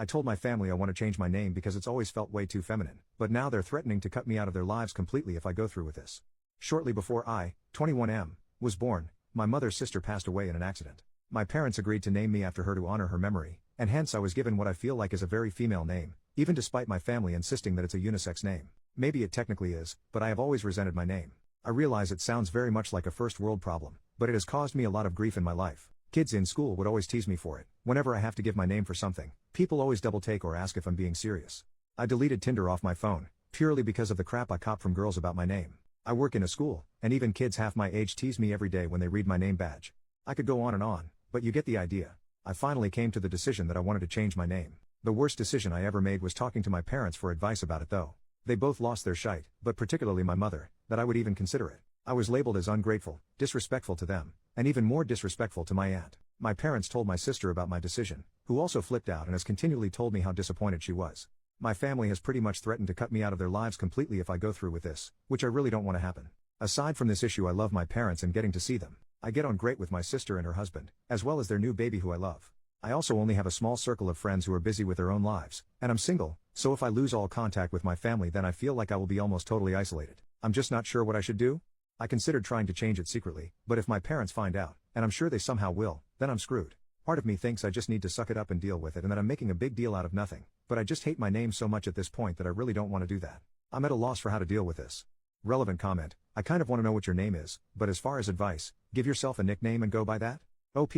I told my family I want to change my name because it's always felt way too feminine, but now they're threatening to cut me out of their lives completely if I go through with this. Shortly before I, 21M, was born, my mother's sister passed away in an accident. My parents agreed to name me after her to honor her memory, and hence I was given what I feel like is a very female name, even despite my family insisting that it's a unisex name. Maybe it technically is, but I have always resented my name. I realize it sounds very much like a first world problem, but it has caused me a lot of grief in my life. Kids in school would always tease me for it. Whenever I have to give my name for something, people always double take or ask if I'm being serious. I deleted Tinder off my phone, purely because of the crap I cop from girls about my name. I work in a school, and even kids half my age tease me every day when they read my name badge. I could go on, but you get the idea. I finally came to the decision that I wanted to change my name. The worst decision I ever made was talking to my parents for advice about it though. They both lost their shite, but particularly my mother, that I would even consider it. I was labeled as ungrateful, disrespectful to them, and even more disrespectful to my aunt. My parents told my sister about my decision, who also flipped out and has continually told me how disappointed she was. My family has pretty much threatened to cut me out of their lives completely if I go through with this, which I really don't want to happen. Aside from this issue, I love my parents and getting to see them. I get on great with my sister and her husband, as well as their new baby who I love. I also only have a small circle of friends who are busy with their own lives, and I'm single, so if I lose all contact with my family then I feel like I will be almost totally isolated. I'm just not sure what I should do. I considered trying to change it secretly, but if my parents find out, and I'm sure they somehow will, then I'm screwed. Part of me thinks I just need to suck it up and deal with it and that I'm making a big deal out of nothing, but I just hate my name so much at this point that I really don't want to do that. I'm at a loss for how to deal with this. Relevant comment, I kind of want to know what your name is, but as far as advice, give yourself a nickname and go by that? OP,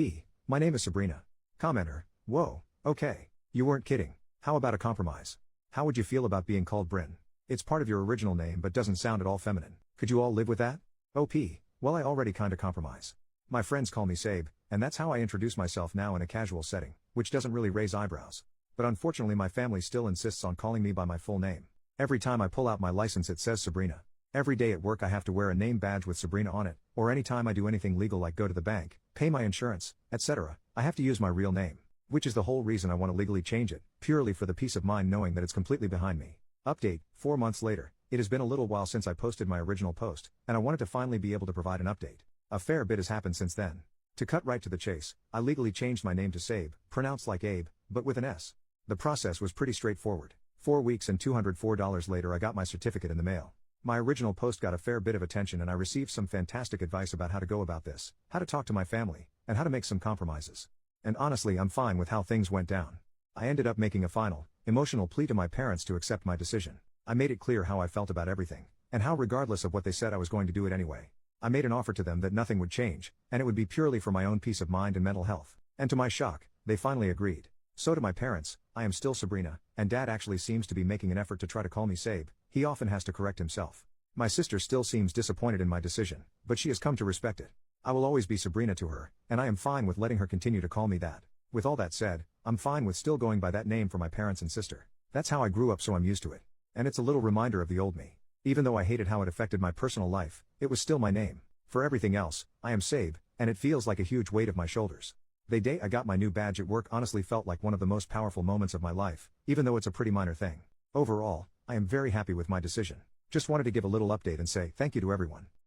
my name is Sabrina. Commenter, whoa, okay. You weren't kidding. How about a compromise? How would you feel about being called Bryn? It's part of your original name but doesn't sound at all feminine. Could you all live with that? OP, well I already kinda compromise. My friends call me Sabe, and that's how I introduce myself now in a casual setting, which doesn't really raise eyebrows. But unfortunately my family still insists on calling me by my full name. Every time I pull out my license it says Sabrina. Every day at work I have to wear a name badge with Sabrina on it, or anytime I do anything legal like go to the bank, pay my insurance, etc., I have to use my real name. Which is the whole reason I want to legally change it, purely for the peace of mind knowing that it's completely behind me. Update, 4 months later, it has been a little while since I posted my original post, and I wanted to finally be able to provide an update. A fair bit has happened since then. To cut right to the chase, I legally changed my name to Sabe, pronounced like Abe, but with an S. The process was pretty straightforward. 4 weeks and $204 later I got my certificate in the mail. My original post got a fair bit of attention and I received some fantastic advice about how to go about this, how to talk to my family, and how to make some compromises. And honestly I'm fine with how things went down. I ended up making a final, emotional plea to my parents to accept my decision. I made it clear how I felt about everything, and how regardless of what they said I was going to do it anyway. I made an offer to them that nothing would change, and it would be purely for my own peace of mind and mental health. And to my shock, they finally agreed. So to my parents, I am still Sabrina, and Dad actually seems to be making an effort to try to call me Sabe. He often has to correct himself. My sister still seems disappointed in my decision, but she has come to respect it. I will always be Sabrina to her, and I am fine with letting her continue to call me that. With all that said, I'm fine with still going by that name for my parents and sister. That's how I grew up, so I'm used to it. And it's a little reminder of the old me. Even though I hated how it affected my personal life, it was still my name. For everything else, I am Sabe, and it feels like a huge weight off my shoulders. The day I got my new badge at work honestly felt like one of the most powerful moments of my life, even though it's a pretty minor thing. Overall, I am very happy with my decision. Just wanted to give a little update and say thank you to everyone.